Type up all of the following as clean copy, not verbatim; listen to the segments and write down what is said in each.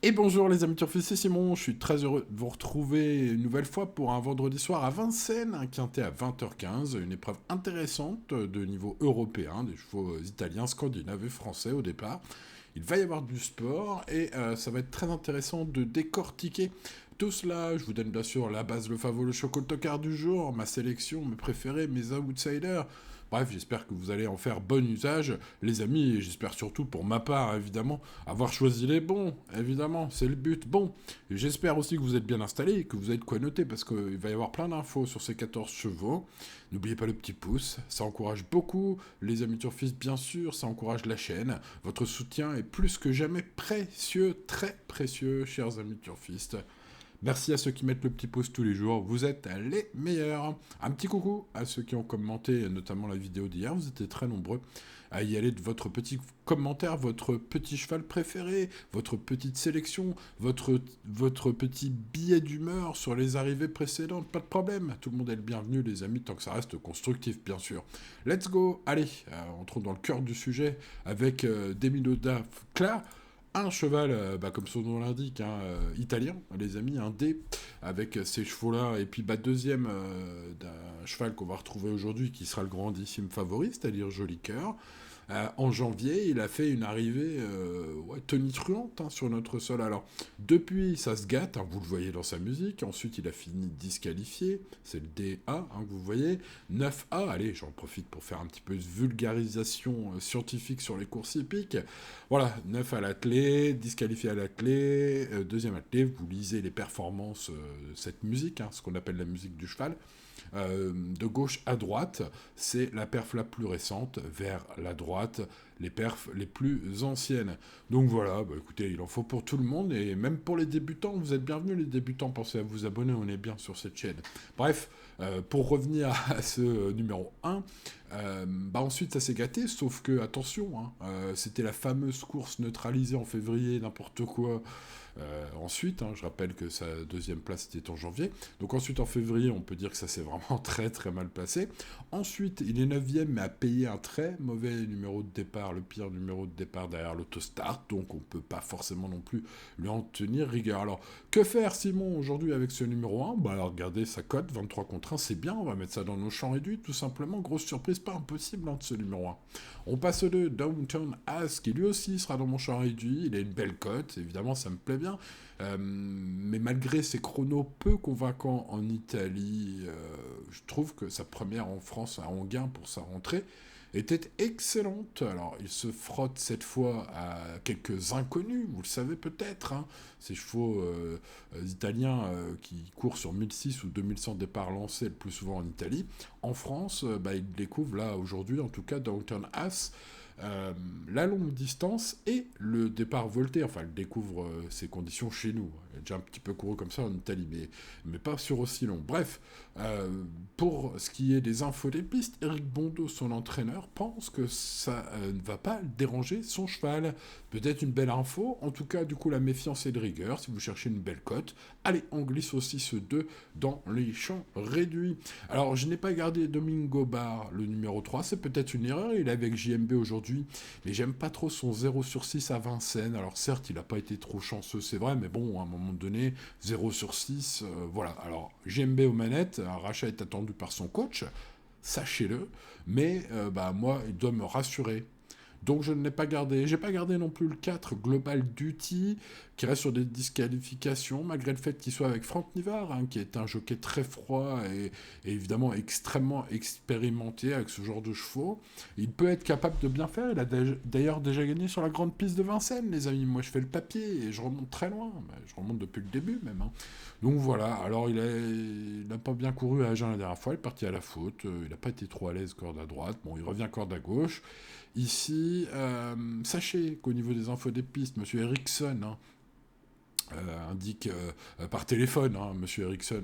Et bonjour les amis turfistes, c'est Simon, je suis très heureux de vous retrouver une nouvelle fois pour un vendredi soir à Vincennes, un quintet à 20h15, une épreuve intéressante de niveau européen, des chevaux italiens, scandinaves et français au départ. Il va y avoir du sport et ça va être très intéressant de décortiquer tout cela. Je vous donne bien sûr la base, le favori, le choco, le tocard du jour, ma sélection, mes préférés, mes outsiders. Bref, j'espère que vous allez en faire bon usage, les amis, et j'espère surtout pour ma part, évidemment, avoir choisi les bons, évidemment, c'est le but. Bon, et j'espère aussi que vous êtes bien installés et que vous avez de quoi noter, parce qu'il va y avoir plein d'infos sur ces 14 chevaux. N'oubliez pas le petit pouce, ça encourage beaucoup les amis turfistes, bien sûr, ça encourage la chaîne. Votre soutien est plus que jamais précieux, très précieux, chers amis turfistes. Merci à ceux qui mettent le petit pouce tous les jours, vous êtes les meilleurs. Un petit coucou à ceux qui ont commenté notamment la vidéo d'hier, vous étiez très nombreux à y aller de votre petit commentaire, votre petit cheval préféré, votre petite sélection, votre petit billet d'humeur sur les arrivées précédentes, pas de problème, tout le monde est le bienvenu les amis, tant que ça reste constructif bien sûr. Let's go, allez, entrons dans le cœur du sujet avec Demiloda Cla, un cheval, comme son nom l'indique, italien, les amis, un D, avec ces chevaux-là, et puis deuxième d'un cheval qu'on va retrouver aujourd'hui, qui sera le grandissime favori, c'est-à-dire Joli Cœur. En janvier, il a fait une arrivée tonitruante sur notre sol. Alors, depuis, ça se gâte, vous le voyez dans sa musique. Ensuite, il a fini disqualifié. C'est le DA que vous voyez. 9A, allez, j'en profite pour faire un petit peu de vulgarisation scientifique sur les courses hippiques. Voilà, 9 à l'attelé, disqualifié à l'attelé, deuxième attelé, vous lisez les performances de cette musique, ce qu'on appelle la musique du cheval. De gauche à droite, c'est la perf la plus récente, vers la droite, les perfs les plus anciennes. Donc voilà, écoutez, il en faut pour tout le monde, et même pour les débutants, vous êtes bienvenus les débutants, pensez à vous abonner, on est bien sur cette chaîne. Bref, pour revenir à ce numéro 1, ensuite ça s'est gâté, sauf que, attention, c'était la fameuse course neutralisée en février, n'importe quoi. Ensuite, je rappelle que sa deuxième place était en janvier. Donc ensuite, en février, on peut dire que ça s'est vraiment très très mal passé. Ensuite, il est 9ème, mais a payé un très mauvais numéro de départ, le pire numéro de départ derrière l'autostart. Donc on ne peut pas forcément non plus lui en tenir rigueur. Alors, que faire, Simon, aujourd'hui avec ce numéro 1 alors regardez sa cote, 23 contre 1, c'est bien, on va mettre ça dans nos champs réduits, tout simplement. Grosse surprise, pas impossible de ce numéro 1. On passe au 2, Downtown As, qui lui aussi sera dans mon champ réduit. Il a une belle cote, évidemment, ça me plaît bien. Mais malgré ses chronos peu convaincants en Italie, je trouve que sa première en France à Anguin pour sa rentrée était excellente. Alors, il se frotte cette fois à quelques inconnus, vous le savez peut-être, ces chevaux italiens qui courent sur 1006 ou 2100 départs lancés le plus souvent en Italie. En France, il découvre là aujourd'hui, en tout cas, Downtown As, la longue distance et le départ volté. Enfin, elle découvre ces conditions chez nous. Elle a déjà un petit peu couru comme ça en Italie, mais pas sur aussi long. Bref, pour ce qui est des infos des pistes, Eric Bondo, son entraîneur, pense que ça ne va pas déranger son cheval. Peut-être une belle info. En tout cas, du coup, la méfiance est de rigueur. Si vous cherchez une belle cote, allez, on glisse aussi ce 2 dans les champs réduits. Alors, je n'ai pas gardé Domingo Bar, le numéro 3. C'est peut-être une erreur. Il est avec JMB aujourd'hui. Mais j'aime pas trop son 0 sur 6 à Vincennes. Alors, certes, il n'a pas été trop chanceux, c'est vrai. Mais bon, à un moment donné, 0 sur 6, voilà. Alors, JMB aux manettes. Un rachat est attendu par son coach. Sachez-le. Mais, moi, il doit me rassurer. Donc je ne l'ai pas gardé. J'ai pas gardé non plus le 4 Global Duty, qui reste sur des disqualifications, malgré le fait qu'il soit avec Franck Nivard, qui est un jockey très froid et évidemment extrêmement expérimenté avec ce genre de chevaux. Il peut être capable de bien faire. Il a d'ailleurs déjà gagné sur la grande piste de Vincennes, les amis. Moi, je fais le papier et je remonte très loin. Je remonte depuis le début même. Donc voilà. Alors il n'a pas bien couru à Agen la dernière fois. Il est parti à la faute. Il n'a pas été trop à l'aise corde à droite. Bon, il revient corde à gauche. Ici, sachez qu'au niveau des infos des pistes, Monsieur Ericsson indique par téléphone, hein, Monsieur Ericsson,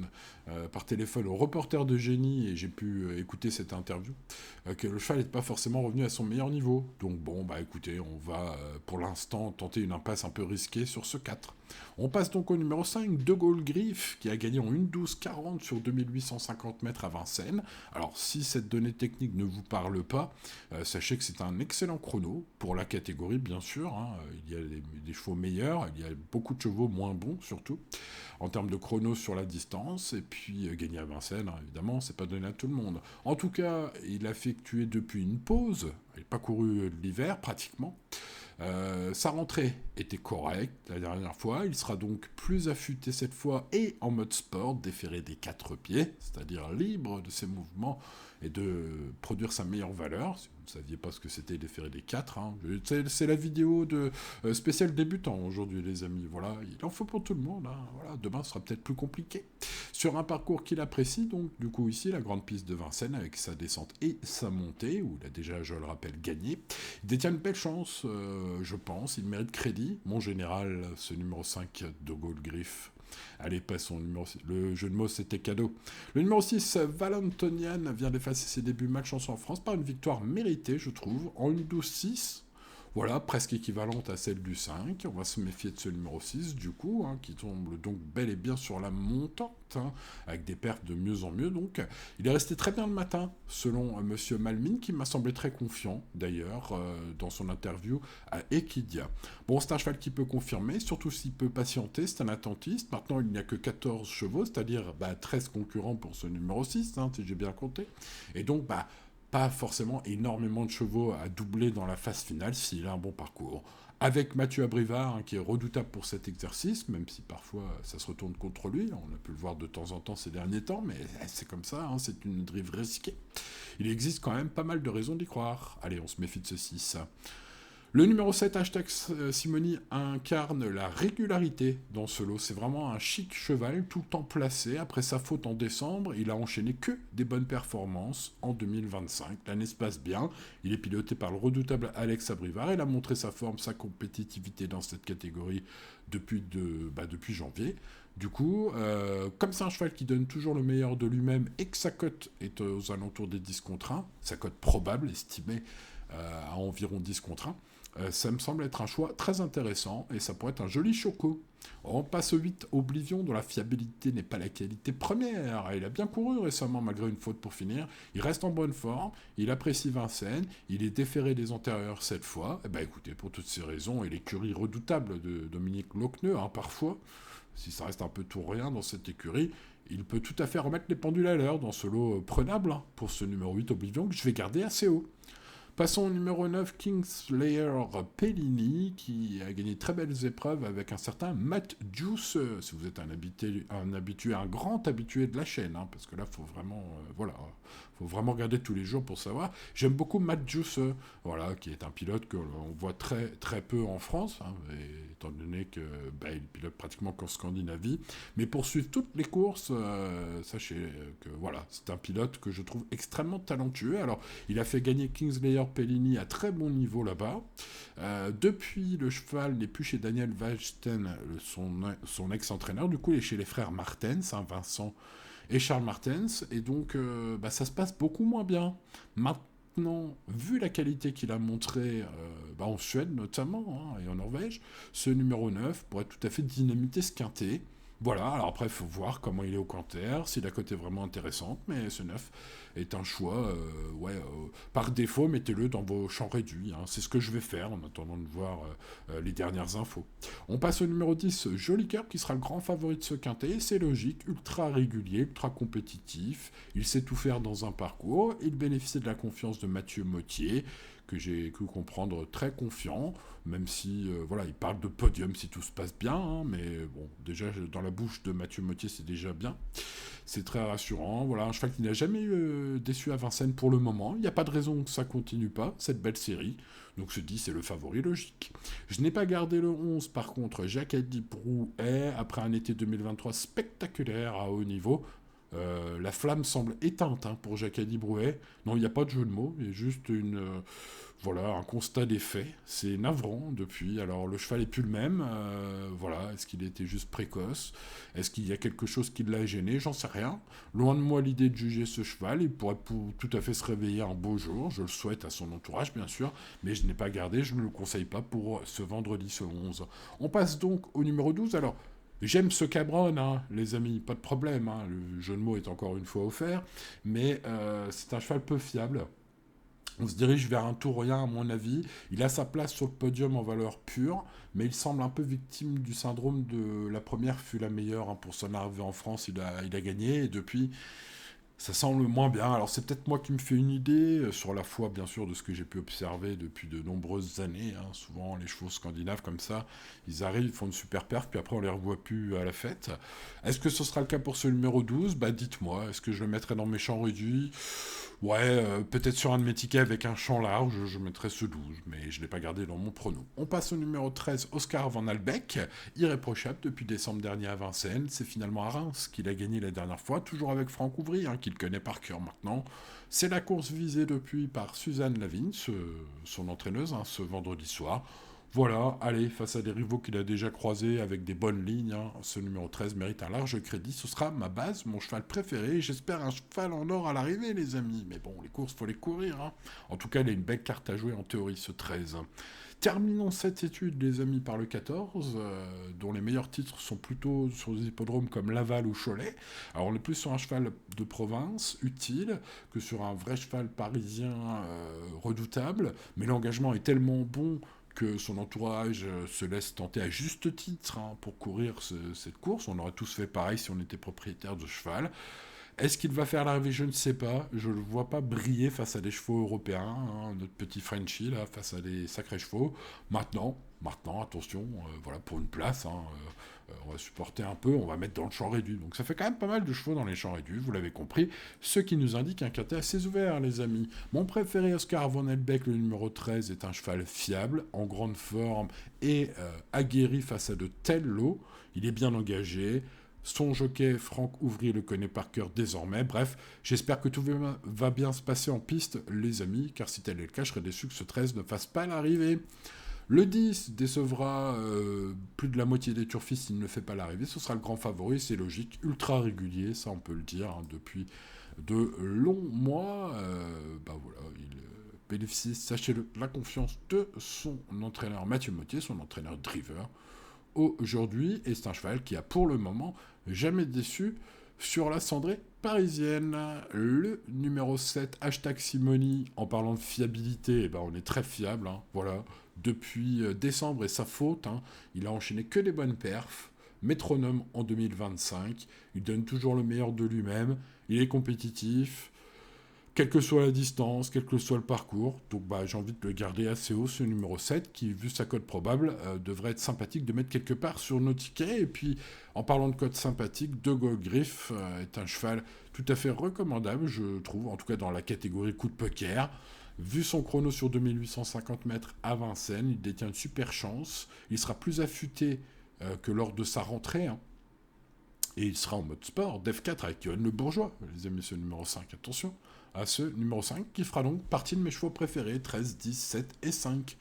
par téléphone au reporter de génie, et j'ai pu écouter cette interview, que le cheval n'est pas forcément revenu à son meilleur niveau. Donc bon, bah écoutez, on va pour l'instant tenter une impasse un peu risquée sur ce 4. On passe donc au numéro 5, De Gaulle Griff, qui a gagné en 1:12:40 sur 2850 mètres à Vincennes. Alors si cette donnée technique ne vous parle pas, sachez que c'est un excellent chrono, pour la catégorie bien sûr, hein. Il y a des chevaux meilleurs, il y a beaucoup de chevaux moins bons surtout, en termes de chrono sur la distance, et puis gagner à Vincennes, hein, évidemment, c'est pas donné à tout le monde. En tout cas, il a effectué depuis une pause, il n'a pas couru l'hiver pratiquement. Sa rentrée était correcte la dernière fois, il sera donc plus affûté cette fois et en mode sport, déféré des 4 pieds, c'est-à-dire libre de ses mouvements et de produire sa meilleure valeur. Si vous ne saviez pas ce que c'était déférer des 4, hein, c'est la vidéo de spécial débutant aujourd'hui les amis, voilà, il en faut pour tout le monde, hein, voilà. Demain sera peut-être plus compliqué. Sur un parcours qu'il apprécie, donc du coup ici la grande piste de Vincennes avec sa descente et sa montée, où il a déjà, je le rappelle, gagné. Il détient une belle chance, je pense, il mérite crédit. Mon général, ce numéro 5 de Gaulle Griff. Allez, passons au numéro 6. Le jeu de mots, c'était cadeau. Le numéro 6, Valentonian, vient d'effacer ses débuts malchanceux en France par une victoire méritée, je trouve, en 1:12:6. Voilà, presque équivalente à celle du 5. On va se méfier de ce numéro 6, du coup, hein, qui tombe donc bel et bien sur la montante, hein, avec des perfs de mieux en mieux. Donc, il est resté très bien le matin, selon Monsieur Malmine, qui m'a semblé très confiant, d'ailleurs, dans son interview à Equidia. Bon, c'est un cheval qui peut confirmer, surtout s'il peut patienter, c'est un attentiste. Maintenant, il n'y a que 14 chevaux, c'est-à-dire 13 concurrents pour ce numéro 6, hein, si j'ai bien compté. Et donc, pas forcément énormément de chevaux à doubler dans la phase finale s'il a un bon parcours. Avec Mathieu Abrivard, hein, qui est redoutable pour cet exercice, même si parfois ça se retourne contre lui, on a pu le voir de temps en temps ces derniers temps, mais c'est comme ça, hein, c'est une drive risquée. Il existe quand même pas mal de raisons d'y croire. Allez, on se méfie de ceci, ça. Le numéro 7, hashtag Simoni, incarne la régularité dans ce lot. C'est vraiment un chic cheval, tout le temps placé. Après sa faute en décembre, il a enchaîné que des bonnes performances en 2025. L'année se passe bien. Il est piloté par le redoutable Alex Abrivard. Il a montré sa forme, sa compétitivité dans cette catégorie depuis janvier. Du coup, comme c'est un cheval qui donne toujours le meilleur de lui-même et que sa cote est aux alentours des 10/1, sa cote probable, estimée à environ 10/1, ça me semble être un choix très intéressant et ça pourrait être un joli choco. On passe au 8, Oblivion, dont la fiabilité n'est pas la qualité première. Il a bien couru récemment malgré une faute pour finir. Il reste en bonne forme, il apprécie Vincennes, il est déféré des antérieurs cette fois. Et écoutez, pour toutes ces raisons, et l'écurie redoutable de Dominique Lochneux, hein, parfois, si ça reste un peu tout rien dans cette écurie, il peut tout à fait remettre les pendules à l'heure dans ce lot prenable, hein, pour ce numéro 8, Oblivion, que je vais garder assez haut. Passons au numéro 9, Kingslayer Pellini, qui a gagné de très belles épreuves avec un certain Matt Juice. Si vous êtes un grand habitué de la chaîne, hein, parce que là, faut vraiment regarder tous les jours pour savoir. J'aime beaucoup Matt Juice, qui est un pilote que l'on voit très très peu en France, hein, étant donné que il pilote pratiquement qu'en Scandinavie. Mais pour suivre toutes les courses, sachez que c'est un pilote que je trouve extrêmement talentueux. Alors, il a fait gagner Kingslayer Pellini à très bon niveau là-bas. Depuis, le cheval n'est plus chez Daniel Wajten, son ex-entraîneur. Du coup, il est chez les frères Martens, hein, Vincent et Charles Martens. Et donc, ça se passe beaucoup moins bien. Maintenant, vu la qualité qu'il a montrée en Suède notamment, hein, et en Norvège, ce numéro 9 pourrait tout à fait dynamiter ce quintet. Voilà, alors après, il faut voir comment il est au canter, si la cote est vraiment intéressante, mais ce 9 est un choix, par défaut, mettez-le dans vos champs réduits, hein. C'est ce que je vais faire en attendant de voir les dernières infos. On passe au numéro 10, Joli Cœur, qui sera le grand favori de ce quintet, c'est logique, ultra régulier, ultra compétitif, il sait tout faire dans un parcours, il bénéficie de la confiance de Mathieu Mottier, que j'ai cru comprendre très confiant, même si, il parle de podium si tout se passe bien, hein, mais bon, déjà, dans la bouche de Mathieu Mottier, c'est déjà bien. C'est très rassurant, voilà, un cheval qui n'a jamais déçu à Vincennes pour le moment, il n'y a pas de raison que ça continue pas, cette belle série, donc je dis, c'est le favori logique. Je n'ai pas gardé le 11, par contre, Jacques Adip Rouet, après un été 2023 spectaculaire à haut niveau, La flamme semble éteinte hein, pour Jacques-Adi Brouet. Non, il n'y a pas de jeu de mots, il y a juste voilà, un constat des faits. C'est navrant depuis. Alors le cheval est plus le même. Voilà, est-ce qu'il était juste précoce? Est-ce qu'il y a quelque chose qui l'a gêné? J'en sais rien. Loin de moi l'idée de juger ce cheval. Il pourrait tout à fait se réveiller un beau jour. Je le souhaite à son entourage, bien sûr. Mais je n'ai pas gardé, je ne le conseille pas pour ce vendredi ce 11. On passe donc au numéro 12. Alors, j'aime ce cabron, hein, les amis, pas de problème. Hein, le jeu de mots est encore une fois offert. Mais c'est un cheval peu fiable. On se dirige vers un Tourien, à mon avis. Il a sa place sur le podium en valeur pure, mais il semble un peu victime du syndrome de la première fut la meilleure. Hein, pour son arrivée en France, il a gagné, et depuis, ça semble moins bien. Alors c'est peut-être moi qui me fais une idée, sur la foi bien sûr de ce que j'ai pu observer depuis de nombreuses années. Hein. Souvent les chevaux scandinaves comme ça, ils arrivent, ils font une super perf, puis après on les revoit plus à la fête. Est-ce que ce sera le cas pour ce numéro 12? Bah dites-moi, est-ce que je le mettrai dans mes champs réduits? Ouais, peut-être sur un de mes tickets avec un champ large, je mettrai ce 12, mais je ne l'ai pas gardé dans mon prono. On passe au numéro 13, Oscar Van Albeck, irréprochable depuis décembre dernier à Vincennes. C'est finalement à Reims qu'il a gagné la dernière fois, toujours avec Franck Ouvry, hein, qu'il connaît par cœur maintenant. C'est la course visée depuis par Suzanne Lavigne, son entraîneuse, hein, ce vendredi soir. Voilà, allez, face à des rivaux qu'il a déjà croisés avec des bonnes lignes, hein, ce numéro 13 mérite un large crédit. Ce sera ma base, mon cheval préféré. J'espère un cheval en or à l'arrivée, les amis. Mais bon, les courses, faut les courir. Hein. En tout cas, il a une belle carte à jouer en théorie, ce 13. Terminons cette étude, les amis, par le 14, dont les meilleurs titres sont plutôt sur des hippodromes comme Laval ou Cholet. Alors, on est plus sur un cheval de province, utile, que sur un vrai cheval parisien redoutable. Mais l'engagement est tellement bon que son entourage se laisse tenter à juste titre hein, pour courir cette course. On aurait tous fait pareil si on était propriétaire de cheval. Est-ce qu'il va faire l'arrivée? Je ne sais pas. Je ne le vois pas briller face à des chevaux européens, hein, notre petit Frenchie, là, face à des sacrés chevaux. Maintenant, attention, voilà, pour une place, hein, on va supporter un peu, on va mettre dans le champ réduit. Donc ça fait quand même pas mal de chevaux dans les champs réduits, vous l'avez compris, ce qui nous indique un quintet assez ouvert, les amis. Mon préféré, Oscar Van Elbeck, le numéro 13, est un cheval fiable, en grande forme et aguerri face à de tels lots. Il est bien engagé. Son jockey, Franck Ouvry, le connaît par cœur désormais. Bref, j'espère que tout va bien se passer en piste, les amis, car si tel est le cas, je serais déçu que ce 13 ne fasse pas l'arrivée. Le 10 décevra plus de la moitié des turfistes s'il ne fait pas l'arrivée. Ce sera le grand favori, c'est logique. Ultra régulier, ça on peut le dire, hein, depuis de longs mois. Voilà, il bénéficie, sachez-le, la confiance de son entraîneur Mathieu Mottier, son entraîneur driver, aujourd'hui, et c'est un cheval qui a pour le moment jamais déçu sur la cendrée parisienne. Le numéro 7, hashtag Simoni, en parlant de fiabilité, eh ben on est très fiable, hein, voilà. Depuis décembre, et sa faute, hein, il a enchaîné que des bonnes perfs. Métronome en 2025, il donne toujours le meilleur de lui-même, il est compétitif, quelle que soit la distance, quel que soit le parcours. Donc j'ai envie de le garder assez haut, ce numéro 7, qui, vu sa cote probable, devrait être sympathique de mettre quelque part sur nos tickets. Et puis, en parlant de cote sympathique, De Gaulle Griff est un cheval tout à fait recommandable, je trouve, en tout cas dans la catégorie coup de poker. Vu son chrono sur 2850 mètres à Vincennes, il détient une super chance. Il sera plus affûté que lors de sa rentrée, hein. Et il sera en mode sport, Def 4 avec Yoann Le Bourgeois, les amis, ce numéro 5, attention à ce numéro 5, qui fera donc partie de mes chevaux préférés, 13, 10, 7 et 5.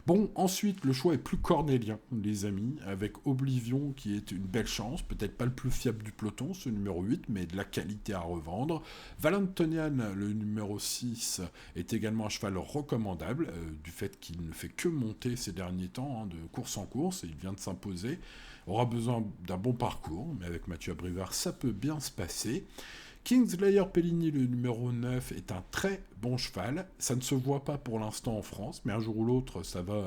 Bon, ensuite, le choix est plus cornélien, les amis, avec Oblivion, qui est une belle chance, peut-être pas le plus fiable du peloton, ce numéro 8, mais de la qualité à revendre. Valentonian, le numéro 6, est également un cheval recommandable, du fait qu'il ne fait que monter ces derniers temps, hein, de course en course, et il vient de s'imposer. Aura besoin d'un bon parcours, mais avec Mathieu Abrivard, ça peut bien se passer. Kingslayer Pellini, le numéro 9, est un très bon cheval. Ça ne se voit pas pour l'instant en France, mais un jour ou l'autre, ça va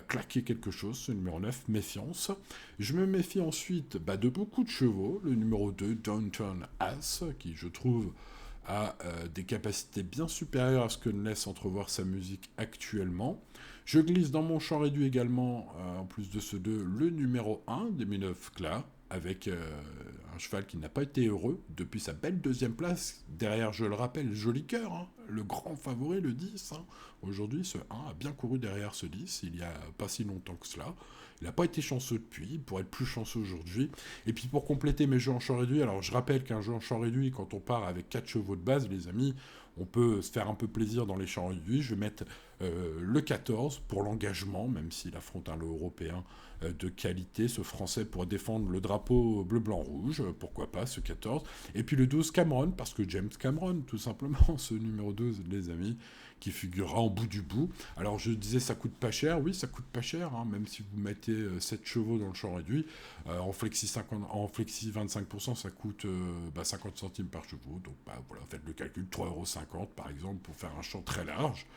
claquer quelque chose, ce numéro 9, méfiance. Je me méfie ensuite de beaucoup de chevaux. Le numéro 2, Downton Ass, qui, je trouve, a des capacités bien supérieures à ce que ne laisse entrevoir sa musique actuellement. Je glisse dans mon champ réduit également, en plus de ce 2, le numéro 1, des 9 Clas, avec cheval qui n'a pas été heureux depuis sa belle deuxième place, derrière, je le rappelle, Joli Cœur, hein, le grand favori, le 10. Hein. Aujourd'hui, ce 1 a bien couru derrière ce 10, il y a pas si longtemps que cela. Il n'a pas été chanceux depuis, il pourrait être plus chanceux aujourd'hui. Et puis pour compléter mes jeux en champ réduit, alors je rappelle qu'un jeu en champ réduit, quand on part avec 4 chevaux de base, les amis, on peut se faire un peu plaisir dans les champs réduits. Je vais mettre le 14 pour l'engagement, même s'il affronte un lot européen de qualité. Ce Français pour défendre le drapeau bleu-blanc-rouge, pourquoi pas ce 14. Et puis le 12 Cameron, parce que James Cameron, tout simplement, ce numéro 12, les amis, qui figurera en bout du bout. Alors je disais ça coûte pas cher, oui ça coûte pas cher, hein, même si vous mettez 7 chevaux dans le champ réduit, en flexi 25% ça coûte 50 centimes par chevaux, donc voilà, faites le calcul, 3,50 € par exemple pour faire un champ très large.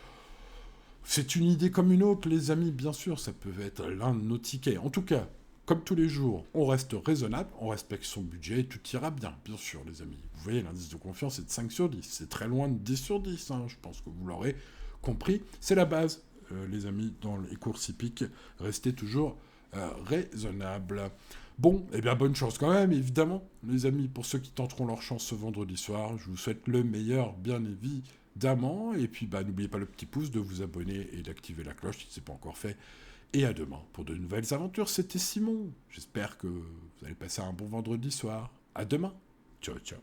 C'est une idée comme une autre les amis, bien sûr, ça peut être l'un de nos tickets. En tout cas, comme tous les jours, on reste raisonnable, on respecte son budget et tout ira bien sûr les amis. Vous voyez, l'indice de confiance est de 5 sur 10, c'est très loin de 10 sur 10, hein, je pense que vous l'aurez compris. C'est la base, les amis, dans les courses hippiques, restez toujours raisonnable. Bon, eh bien bonne chance quand même, évidemment, les amis, pour ceux qui tenteront leur chance ce vendredi soir, je vous souhaite le meilleur, bien évidemment, et puis n'oubliez pas le petit pouce, de vous abonner et d'activer la cloche si ce n'est pas encore fait. Et à demain pour de nouvelles aventures. C'était Simon. J'espère que vous allez passer un bon vendredi soir. À demain. Ciao, ciao.